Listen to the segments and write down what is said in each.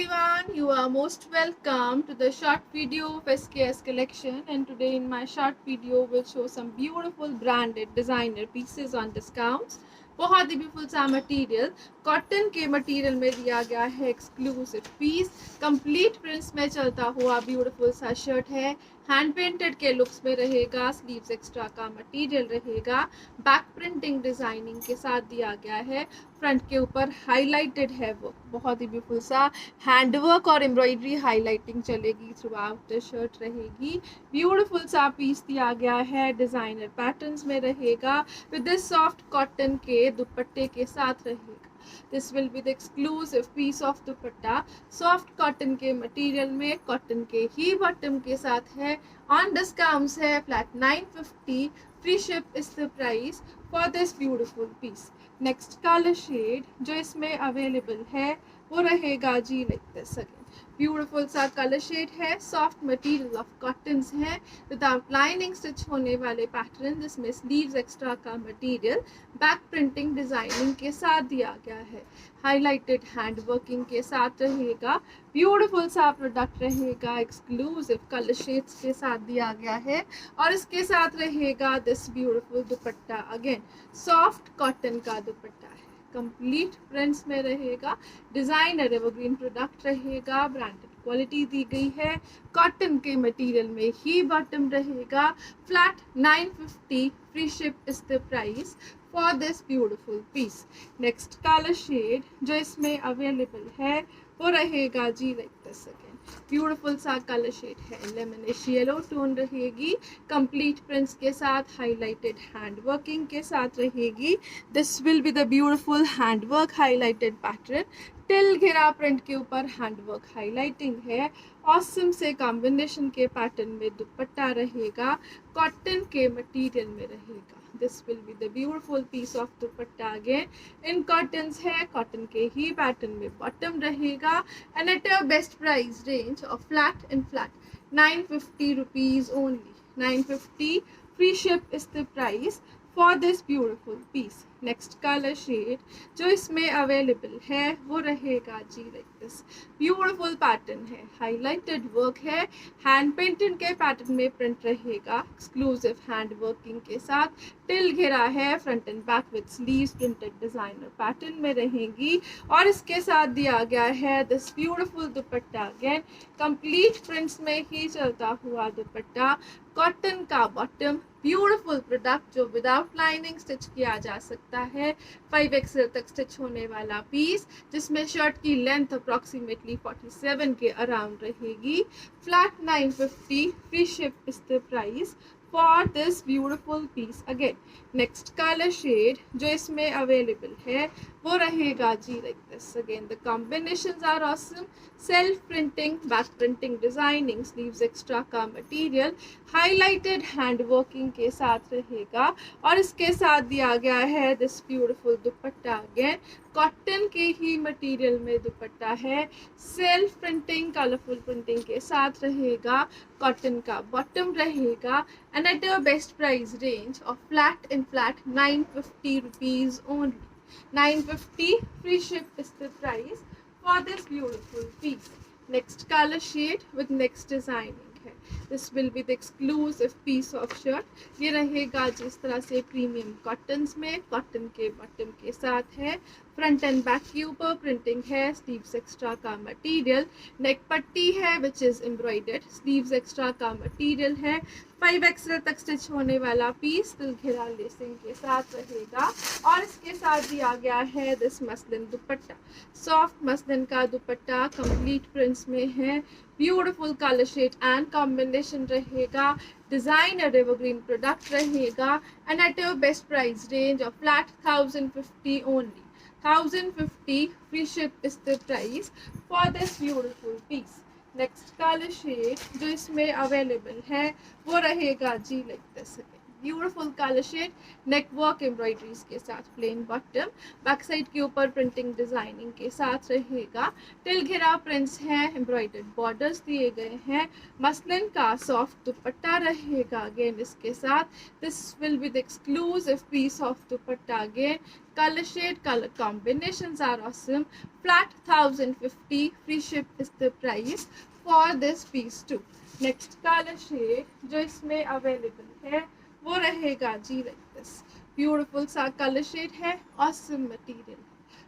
everyone, you are most welcome to the short video of SKS collection, and today in my short video will show some beautiful branded designer pieces on discounts. बहुत ही beautiful सा material cotton के material में दिया गया है exclusive piece complete prints में चलता हुआ ब्यूटीफुल सा शर्ट है हैंड पेंटेड के लुक्स में रहेगा स्लीव्स एक्स्ट्रा का मटेरियल रहेगा बैक प्रिंटिंग डिजाइनिंग के साथ दिया गया है फ्रंट के ऊपर हाईलाइटेड है वो बहुत ही ब्यूटीफुल सा हैंडवर्क और एम्ब्रॉयडरी हाईलाइटिंग चलेगी थ्रू आउट द शर्ट रहेगी ब्यूटीफुल सा पीस दिया गया है डिजाइनर पैटर्न्स में रहेगा विद दिस सॉफ्ट कॉटन के दुपट्टे के साथ रहेगा this will be the exclusive piece of dupatta soft cotton के मटेरियल में कॉटन के ही बॉटम के साथ है ऑन डिस्काउंट्स है flat 950 free ship is the price for this beautiful piece next colour shade जो इसमें अवेलेबल है वो रहेगा जी लाइक दिस अगेन ब्यूटीफुल सा कलर शेड है सॉफ्ट मटेरियल ऑफ कॉटन्स है विदाउट लाइनिंग स्टिच होने वाले पैटर्न जिसमें स्लीव्स एक्स्ट्रा का मटेरियल बैक प्रिंटिंग डिजाइनिंग के साथ दिया गया है हाईलाइटेड हैंड वर्किंग के साथ रहेगा ब्यूटीफुल सा प्रोडक्ट रहेगा एक्सक्लूसिव कलर शेड्स के साथ दिया गया है और इसके साथ रहेगा this beautiful dupatta again soft cotton का दुपट्टा है कंप्लीट प्रिंट्स में रहेगा डिजाइनर एवरग्रीन प्रोडक्ट रहेगा ब्रांडेड क्वालिटी दी गई है कॉटन के मटेरियल में ही बॉटम रहेगा flat 950 free ship is the price for this beautiful piece next colour shade जो इसमें अवेलेबल है वो रहेगा जी लाइक दिस अगेन ब्यूटीफुल सा कलर शेड है लेमनिश येलो टोन रहेगी कंप्लीट प्रिंट्स के साथ हाईलाइटेड हैंड वर्किंग के साथ रहेगी this will be the beautiful hand work highlighted pattern till घेरा प्रिंट के ऊपर हैंडवर्क हाईलाइटिंग है ऑसम से कॉम्बिनेशन के पैटर्न में दुपट्टा रहेगा कॉटन के मटेरियल में रहेगा this will be the beautiful piece of dupatta again in cottons है कॉटन के ही पैटर्न में बॉटम रहेगा and at a best price range of flat in flat 950 rupees only 950 free ship is the price for this beautiful piece next colour shade जो इसमें available है वो रहेगा जी लाइक दिस ब्यूटीफुल पैटर्न है highlighted work है hand painted के pattern में प्रिंट रहेगा एक्सक्लूसिव हैंड वर्किंग के साथ टिल घेरा है front and back with sleeves printed designer pattern में रहेगी और इसके साथ दिया गया है this beautiful dupatta again complete prints में ही चलता हुआ दुपट्टा कॉटन का बॉटम ब्यूटीफुल प्रोडक्ट जो विदाउट लाइनिंग स्टिच किया जा सकता है 5XL तक स्टिच होने वाला पीस जिसमें शर्ट की लेंथ अप्रॉक्सीमेटली 47 के अराउंड रहेगी flat 950 free ship is the price for this beautiful piece again next colour shade जो इसमें अवेलेबल है वो रहेगा जी like this again the combinations are awesome self printing back printing designing sleeves extra का material highlighted hand working के साथ रहेगा और इसके साथ दिया गया है this beautiful dupatta again cotton के ही मटेरियल में दुपट्टा है सेल्फ प्रिंटिंग कलरफुल प्रिंटिंग के साथ रहेगा कॉटन का बॉटम रहेगा and at a best price range of flat in flat 950 rupees only 950 free ship is the price for this beautiful piece next color shade with next designing है this will be the exclusive piece of shirt ये रहेगा जिस तरह से premium cottons में cotton के bottom के साथ है फ्रंट एंड बैक के ऊपर प्रिंटिंग है स्लीव्स एक्स्ट्रा का मटेरियल नेक पट्टी है which is embroidered sleeves extra का मटेरियल है 5XL तक स्टिच होने वाला पीस दिल घेरा लेसिंग के साथ रहेगा और इसके साथ दिया गया है this muslin dupatta soft muslin का दुपट्टा कंप्लीट प्रिंट्स में है beautiful colour shade and combination रहेगा डिजाइनर एवरग्रीन प्रोडक्ट रहेगा and at your best price range of flat 1050 only 1050 free ship is the price for this beautiful piece next colour shade जो इसमें available है वो रहेगा जी like this beautiful colour shade, neck work embroideries के साथ, plain bottom, back side के ऊपर प्रिंटिंग डिजाइनिंग के साथ रहेगा, टिल घेरा प्रिंट्स हैं, एम्ब्रॉयडर्ड बॉर्डर्स दिए गए हैं, मसलिन का सॉफ्ट दुपट्टा रहेगा अगेन इसके साथ. This will be the exclusive piece of dupatta again. Color shade, color combinations are awesome. Flat 1050, free ship is the price for this piece too. Next color shade जो इसमें available है वो रहेगा जी like this. Beautiful सा color shade है, awesome material.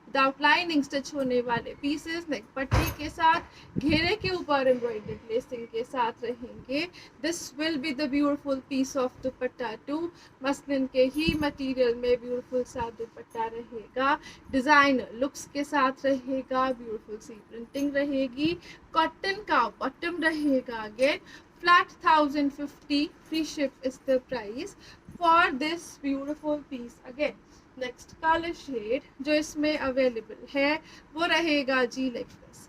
Without lining stitch होने वाले pieces नेक पट्टी के साथ, घेरे के ऊपर एम्ब्रॉयडर्ड लेसिंग के साथ रहेंगे. This will be the beautiful piece of dupatta too. Muslin के ही मटेरियल में ब्यूटीफुल सा दुपट्टा रहेगा, डिजाइनर लुक्स के साथ रहेगा, ब्यूटीफुल सी प्रिंटिंग रहेगी, कॉटन का बॉटम रहेगा again. Flat 1050, free ship is the price for this beautiful piece again. Next colour shade जो इसमें अवेलेबल है वो रहेगा जी like this.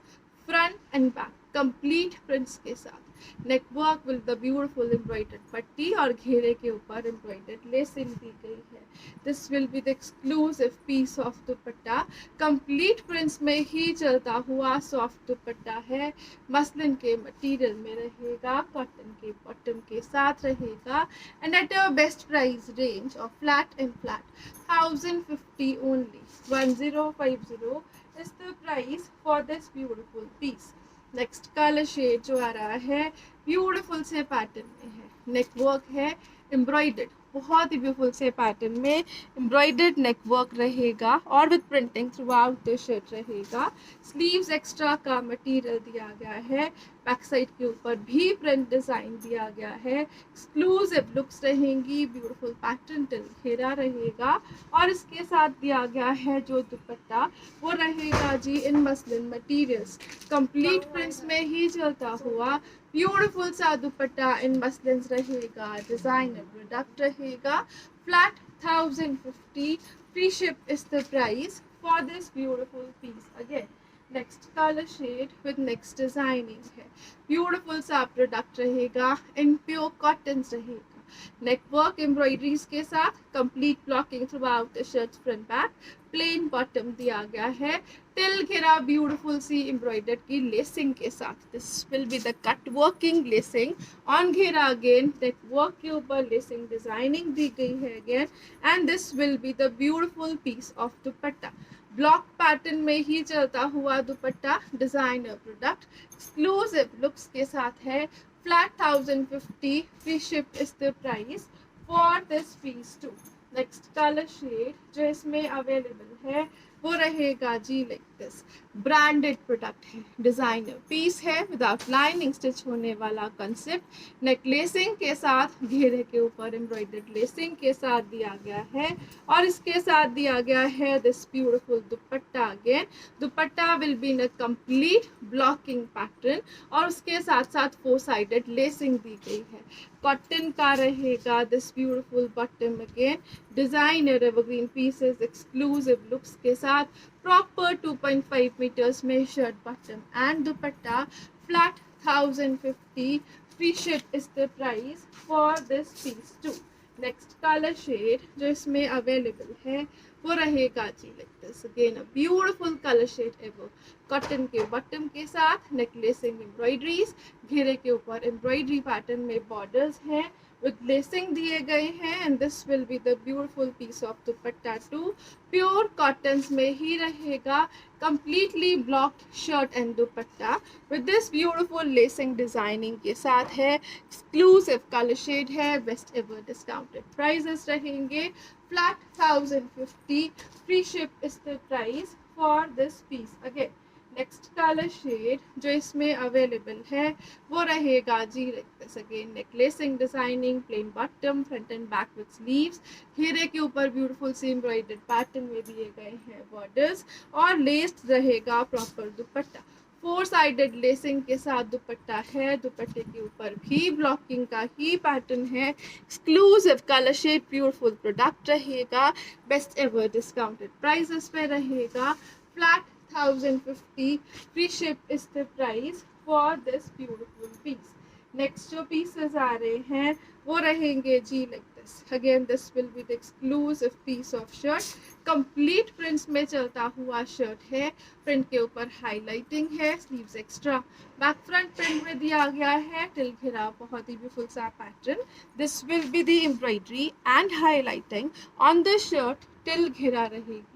Front and back complete prints के साथ, neck work with the beautiful embroidered पट्टी और घेरे के ऊपर एम्ब्रॉयडर्ड लेसिंग दी गई है. This will be the exclusive piece of dupatta. Complete prints में ही चलता हुआ सॉफ्ट दुपट्टा है, मसलिन के मटेरियल में रहेगा, कॉटन के बॉटम के साथ रहेगा, and at a best price range of flat and flat 1050 only. 1050 is the price for this beautiful piece. Next colour shade जो आ रहा है ब्यूटीफुल से पैटर्न में है, नेक वर्क है एम्ब्रॉयडर्ड, बहुत ही ब्यूटीफुल से पैटर्न में एम्ब्रॉयडर्ड नेक वर्क रहेगा और with printing through out the shirt रहेगा. स्लीव्स एक्स्ट्रा का मटेरियल दिया गया है, बैक साइड के ऊपर भी प्रिंट डिजाइन दिया गया है, एक्सक्लूसिव लुक्स रहेंगी, ब्यूटीफुल पैटर्न टिल घेरा रहेगा और इसके साथ दिया गया है जो दुपट्टा वो रहेगा जी इन मसलिन मटेरियल्स. कंप्लीट प्रिंट्स में ही चलता हुआ ब्यूटीफुल सा दुपट्टा इन मसलिन्स रहेगा, डिजाइनर प्रोडक्ट रहेगा. Flat 1050, free ship is the price for this beautiful piece again. Next colour shade with next designing है, ब्यूटीफुल सा प्रोडक्ट रहेगा, इन प्योर कॉटन रहेगा, नेक वर्क एम्ब्रॉयडरीज के साथ, complete blocking throughout the shirt front back, plain bottom दिया गया है, till घेरा ब्यूटीफुल सी एम्ब्रॉयडर्ड की लेसिंग के साथ. This will be the cut working lacing on घेरा अगेन, नेक वर्क के ऊपर लेसिंग डिजाइनिंग दी गई है again, and this will be the beautiful piece of dupatta. Block pattern में ही चलता हुआ dupatta, designer product, exclusive looks के साथ है. Flat 1050, free ship is the price for this piece too. Next colour shade जो इसमें अवेलेबल है वो रहेगा जी लाइक दिस. ब्रांडेड प्रोडक्ट है, डिजाइनर पीस है, विदाउट लाइनिंग स्टिच होने वाला कंसेप्ट, नेक लेसिंग के साथ, घेरे के ऊपर एम्ब्रॉयडर्ड लेसिंग के साथ दिया गया है और इसके साथ दिया गया है this beautiful dupatta again. Dupatta will be in a complete blocking pattern और उसके साथ साथ 4 साइडेड लेसिंग दी गई है. कॉटन का रहेगा this beautiful bottom again, designer evergreen pieces, exclusive looks के साथ, प्रॉपर 2.5 मीटर्स में shirt bottom and dupatta. Flat 1050, free ship is the price for this piece too. Next colour shade जो इसमें अवेलेबल है वो रहेगा जी like this. Again a beautiful colour shade ever, cotton के बॉटम के साथ, नेक लेसिंग एम्ब्रॉयडरीज, घेरे के ऊपर एम्ब्रॉयडरी पैटर्न में बॉर्डर्स हैं विद लेसिंग दिए गए हैं, and this will be the beautiful piece of dupatta too. Pure cottons में ही रहेगा, completely blocked shirt and dupatta with this beautiful lacing designing के साथ है. एक्सक्लूसिव कलर शेड है, बेस्ट एवर डिस्काउंटेड प्राइजेस रहेंगे. Flat 1050, free ship is the price for this piece again. Next colour shade जो इसमें अवेलेबल है वो रहेगा जी like this. Again neck lacing designing, plain bottom, front and back with sleeves, घेरे के ऊपर ब्यूटीफुल सी एम्ब्रॉयडर्ड पैटर्न में दिए गए हैं बॉर्डर्स और लेस्ड रहेगा प्रॉपर दुपट्टा. 4 साइडेड लेसिंग के साथ दुपट्टा है, दुपट्टे के ऊपर भी ब्लॉकिंग का ही पैटर्न है. Exclusive colour shade beautiful product रहेगा, बेस्ट एवर डिस्काउंटेड प्राइसेस पे रहेगा. Flat 1050, free ship is the price for this beautiful piece. Next जो पीसेस आ रहे हैं वो रहेंगे जी like this. Again, this will be the exclusive piece of shirt. Complete prints में चलता हुआ shirt है. Print के ऊपर highlighting है, sleeves extra. Back front print में दिया गया है till घेरा, बहुत ही beautiful सा pattern. This will be the embroidery and highlighting on the shirt till घेरा रहेगी.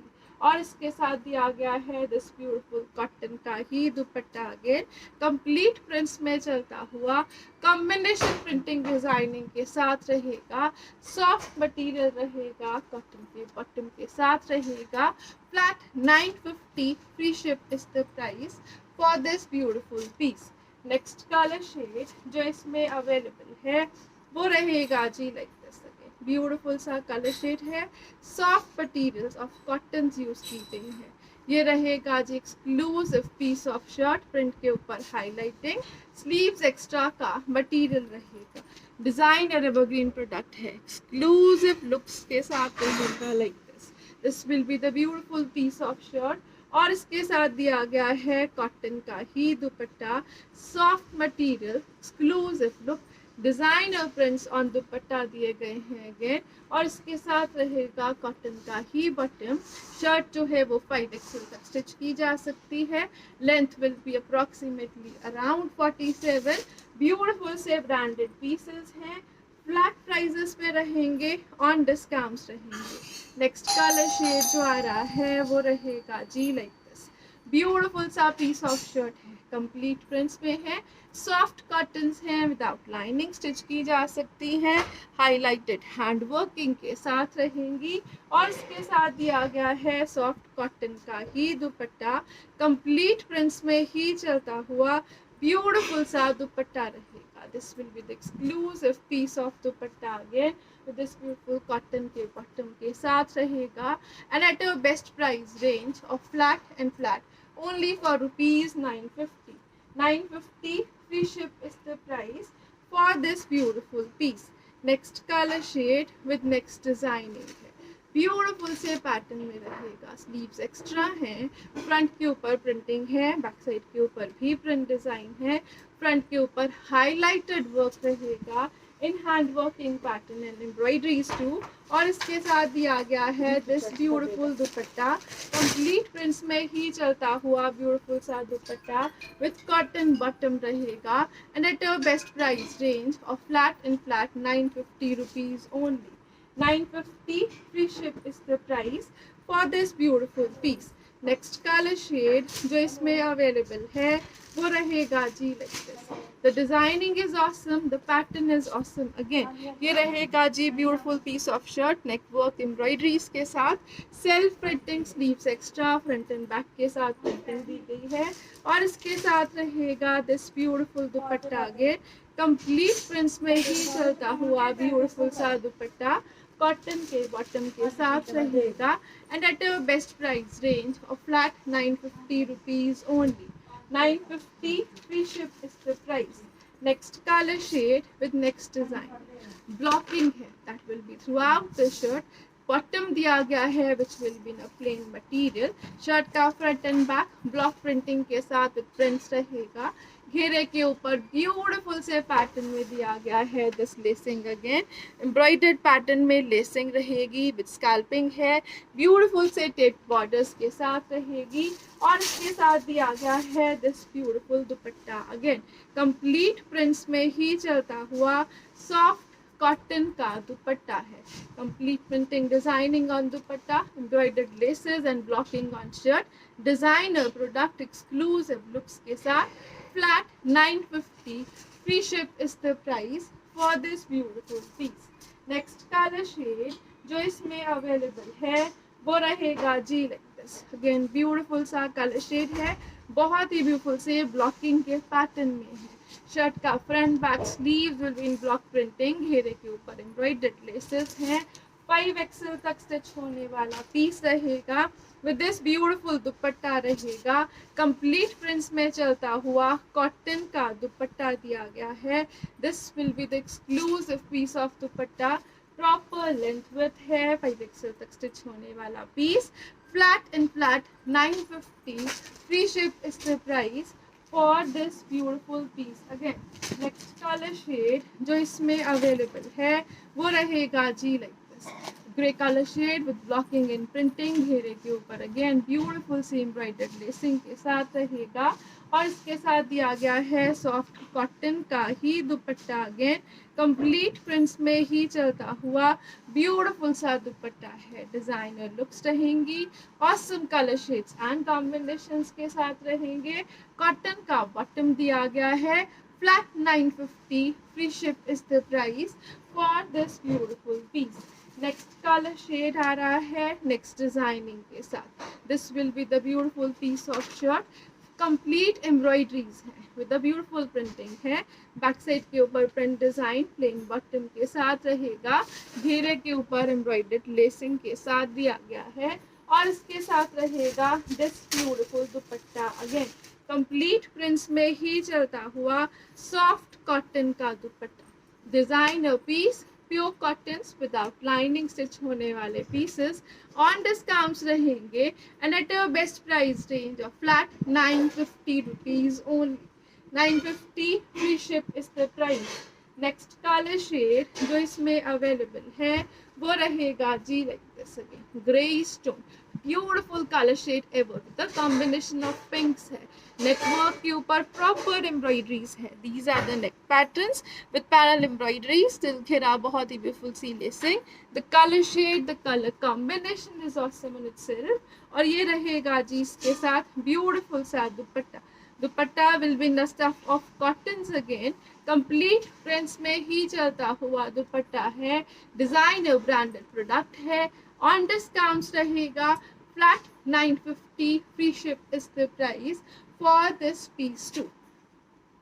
और इसके साथ दिया गया है दिस ब्यूटीफुल कॉटन का ही दुपट्टा. अगेन कंप्लीट प्रिंट्स में चलता हुआ कॉम्बिनेशन प्रिंटिंग डिजाइनिंग के साथ रहेगा. सॉफ्ट मटेरियल रहेगा, कॉटन के बॉटम के साथ रहेगा. Flat 950 free ship is the price for this beautiful piece. Next colour shade जो इसमें अवेलेबल है वो रहेगा जी लाइक दिस. ब्यूटीफुल सा कलर शेड है. Soft materials of cotton use की गई है. ये रहेगा जी exclusive piece of shirt. Print के ऊपर हाईलाइटिंग, स्लीव्स एक्स्ट्रा का मटेरियल रहेगा. डिजाइनर एवरग्रीन प्रोडक्ट है, एक्सक्लूसिव लुक्स के साथ रहेगा like this. This will be the beautiful piece of shirt. और इसके साथ दिया गया है कॉटन का ही dupatta. Soft material, exclusive look, designer prints on dupatta दिए गए हैं अगेन. और इसके साथ रहेगा कॉटन का ही बॉटम. शर्ट जो है वो 5XL तक स्टिच की जा सकती है. Length will be approximately around 47. Beautiful से ब्रांडेड पीसेस हैं. फ्लैट प्राइजेस पे रहेंगे, ऑन डिस्काउंट्स रहेंगे. नेक्स्ट कलर शेड जो आ रहा है वो रहेगा जी लाइक दिस. ब्यूटीफुल सा पीस ऑफ शर्ट है, कंप्लीट प्रिंट्स में है. सॉफ्ट कॉटन्स हैं, विदाउट लाइनिंग स्टिच की जा सकती हैं. हाईलाइटेड हैंड वर्किंग के साथ रहेंगी. और इसके साथ दिया गया है सॉफ्ट कॉटन का ही दुपट्टा. कंप्लीट प्रिंट्स में ही चलता हुआ ब्यूटीफुल सा दुपट्टा रहेगा. This will be the exclusive piece of dupatta again with this beautiful cotton के bottom के साथ रहेगा. and at a best price range of flat and flat only for rupees 950. 950 free ship is the price for this beautiful piece. next color shade with next designing है. Beautiful से pattern में रहेगा. Sleeves extra हैं. Front के ऊपर printing है, back side के ऊपर भी प्रिंट डिजाइन है. फ्रंट के ऊपर हाईलाइटेड वर्क रहेगा in hand working pattern and embroideries too. और इसके साथ दिया गया है this beautiful dupatta. Complete prints में ही चलता हुआ ब्यूटीफुल सा दुपट्टा विथ कॉटन बॉटम रहेगा. And at a best price range of flat and flat 950 rupees only. 950 free ship is the price for this beautiful piece. Next colour shade जो इसमें available है वो रहेगा जी like this. The designing is awesome, the pattern is awesome. Again ये रहेगा जी beautiful piece of shirt. Neck work embroideries के साथ, self printing, sleeves extra, front and back के साथ प्रिंटिंग दी गई है. और इसके साथ रहेगा this beautiful dupatta. Again complete prints में ही चलता हुआ ब्यूटीफुल सा दुपट्टा कॉटन के बॉटम के साथ रहेगा. And at a best price range of flat 950 rupees only. 950 free ship is the price. Next colour shade with next design. Blocking है, that will be throughout the shirt. Bottom दिया गया है which will be in plain material. Shirt का front and back block printing के साथ with prints रहेगा. घेरे के ऊपर ब्यूटीफुल से पैटर्न में दिया गया है this lacing. Again embroidered pattern में लेसिंग रहेगी विद स्कैल्पिंग है. ब्यूटीफुल से टेप बॉर्डर्स के साथ रहेगी. और इसके साथ दिया गया है this beautiful dupatta. Again complete prints में ही चलता हुआ सॉफ्ट कॉटन का दुपट्टा है. Complete printing designing on dupatta, embroidered laces and blocking on shirt. Designer product exclusive looks के साथ. Flat 950 free ship is the price for this beautiful piece. Next color shade जो इसमें अवेलेबल है वो रहेगा जी लाइक दिस. अगेन ब्यूटीफुल सा colour shade है, बहुत ही ब्यूटीफुल से ब्लॉकिंग के पैटर्न में है. शर्ट का front back sleeves will be in block printing. घेरे के ऊपर एम्ब्रॉयडर्ड लेसेस हैं. 5XL तक स्टिच होने वाला पीस रहेगा. विद दिस ब्यूटीफुल दुपट्टा रहेगा. कंप्लीट प्रिंट्स में चलता हुआ कॉटन का दुपट्टा दिया गया है. This will be the exclusive piece of dupatta. Proper length with है, 5XL तक स्टिच होने वाला piece. Flat and flat 950 free ship is the price for this beautiful piece. Again, next color shade जो इसमें available है वो रहेगा जी like this. Grey color shade with blocking and printing, घेरे के ऊपर again beautiful सी embroidered lacing के साथ रहेगा और इसके साथ दिया गया है सॉफ्ट कॉटन का ही दुपट्टा अगेन कंप्लीट प्रिंट्स में ही चलता हुआ ब्यूटीफुल सा दुपट्टा है डिजाइनर लुक्स रहेंगी awesome colour shades and combinations के साथ रहेंगे कॉटन का बॉटम दिया गया है flat 950 free ship is the price for this beautiful piece next colour shade आ रहा है नेक्स्ट डिजाइनिंग के साथ this will be the beautiful piece of shirt complete embroideries है विद द ब्यूटीफुल प्रिंटिंग है बैक साइड के ऊपर print design plane button के साथ रहेगा घेरे के ऊपर एम्ब्रॉयडर्ड लेसिंग के साथ दिया गया है और इसके साथ रहेगा this beautiful dupatta again complete prints में ही चलता हुआ सॉफ्ट कॉटन का dupatta designer piece pure cottons without lining stitch होने वाले पीसेस ऑन डिस्काउंट्स रहेंगे and at a best price range of flat 950 rupees only 950 free ship is the price next colour shade जो इसमें अवेलेबल है वो रहेगा जी like this again grey stone beautiful colour shade ever the combination of पिंक्स है network के ऊपर proper embroideries है these are the neck patterns with parallel embroideries दिल घेरा बहुत ही ब्यूटीफुल सी lacing the colour shade the colour combination is awesome in itself और ये रहेगा जी इसके साथ ब्यूटीफुल सा dupatta dupatta will be in the stuff of cottons again complete prints में ही चलता हुआ दुपट्टा है डिजाइनर ब्रांडेड प्रोडक्ट है ऑन डिस्काउंट्स रहेगा flat 950 free ship is the price for this piece too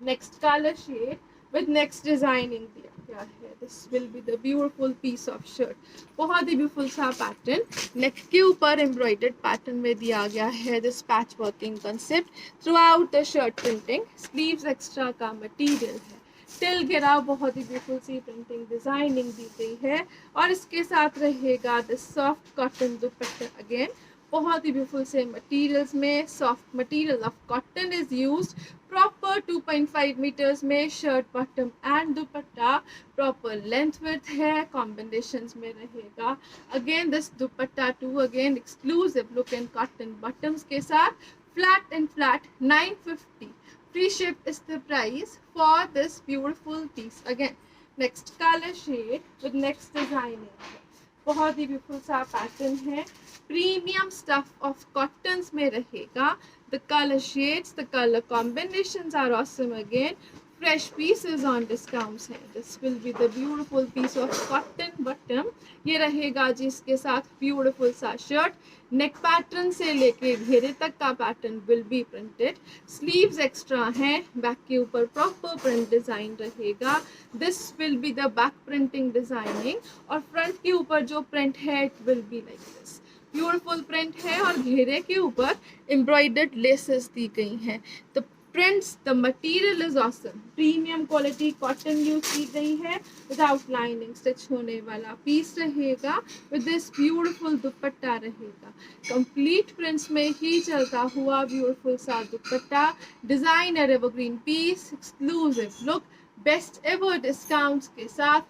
next color shade with next designing दिया गया है this will be the beautiful piece of shirt बहुत ही beautiful सा पैटर्न नेक के ऊपर embroidered pattern में दिया गया है this patch working concept throughout the shirt printing sleeves extra का मटेरियल है टिल घेरा बहुत ही ब्यूटीफुल सी प्रिंटिंग डिजाइनिंग दी गई है और इसके साथ रहेगा this soft cotton dupatta again बहुत ही ब्यूटीफुल से मटेरियल्स में soft material of cotton is used proper 2.5 metres में shirt bottom and dupatta proper length width है कॉम्बिनेशंस में रहेगा again this dupatta too again exclusive look in cotton bottoms के साथ flat and flat 950 free ship is the price for this beautiful piece again next color shade with next designing बहुत ही beautiful सा pattern है premium stuff of cottons में रहेगा the colour shades the colour combinations are awesome again fresh pieces on discounts हैं this will be the beautiful piece of cotton bottom ये रहेगा जिसके साथ ब्यूटीफुल सा शर्ट नेक पैटर्न से लेके घेरे तक का pattern will be printed sleeves extra हैं बैक के ऊपर प्रॉपर प्रिंट डिजाइन रहेगा this will be the back printing designing और फ्रंट के ऊपर जो प्रिंट है it will be like this beautiful print है और घेरे के ऊपर एम्ब्रॉयडर्ड लेसेस दी गई हैं the prints the material is awesome premium quality cotton use की गई है विदाउट लाइनिंग स्टिच होने वाला पीस रहेगा विद दिस ब्यूटीफुल दुपट्टा रहेगा कंप्लीट प्रिंट्स में ही चलता हुआ ब्यूटीफुल सा dupatta designer evergreen piece exclusive look best ever discounts के साथ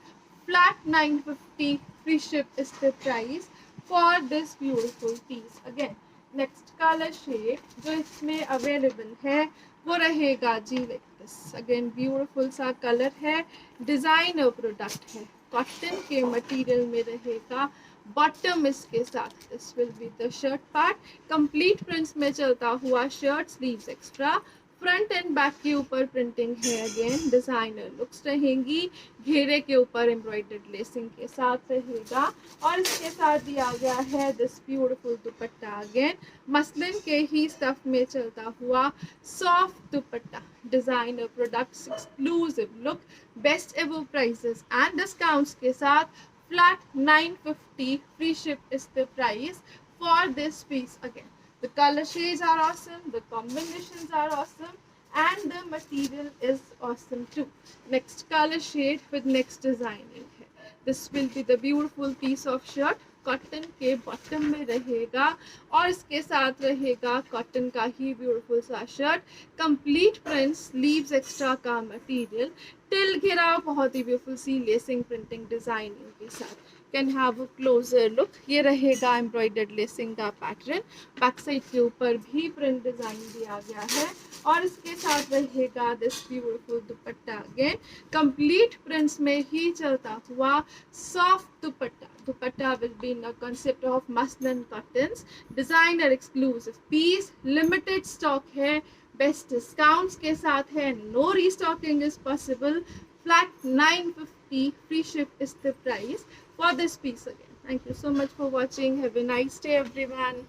flat 950 free ship is the price for this beautiful piece again next colour shade जो इसमें अवेलेबल है वो रहेगा जी लाइक दिस अगेन ब्यूटीफुल सा कलर है डिजाइनर प्रोडक्ट है कॉटन के मटेरियल में रहेगा बॉटम इसके साथ this will be the shirt part complete prints में चलता हुआ shirt sleeves extra front and back के ऊपर प्रिंटिंग है अगेन डिजाइनर लुक्स रहेंगी घेरे के ऊपर एम्ब्रॉयडर्ड लेसिंग के साथ रहेगा और इसके साथ दिया गया है this beautiful dupatta again muslin के ही स्टफ में चलता हुआ soft dupatta designer products exclusive look best ever prices and discounts के साथ flat 950 free ship is the price for this piece again the color shades are awesome the combinations are awesome and the material is awesome too next color shade with next designing this will be the beautiful piece of shirt cotton के bottom में रहेगा और इसके साथ रहेगा cotton का ही beautiful सा shirt, complete print, sleeves extra का मटेरियल, टिल घेरा, बहुत ही ब्यूटीफुल सी लेसिंग प्रिंटिंग डिजाइनिंग के साथ। Can have a closure look. ये रहेगा एम्ब्रॉयडर्ड लेसिंग का पैटर्न, बैक साइड के ऊपर भी प्रिंट डिजाइन दिया गया है और इसके साथ रहेगा this beautiful dupatta, again complete prints में ही चलता हुआ soft dupatta. Dupatta will be in the concept of muslin cottons, designer exclusive piece, limited stock है, बेस्ट डिस्काउंट्स के साथ है, no restocking is possible, flat 950, free ship is the price for this piece again. Thank you so much for watching. Have a nice day everyone.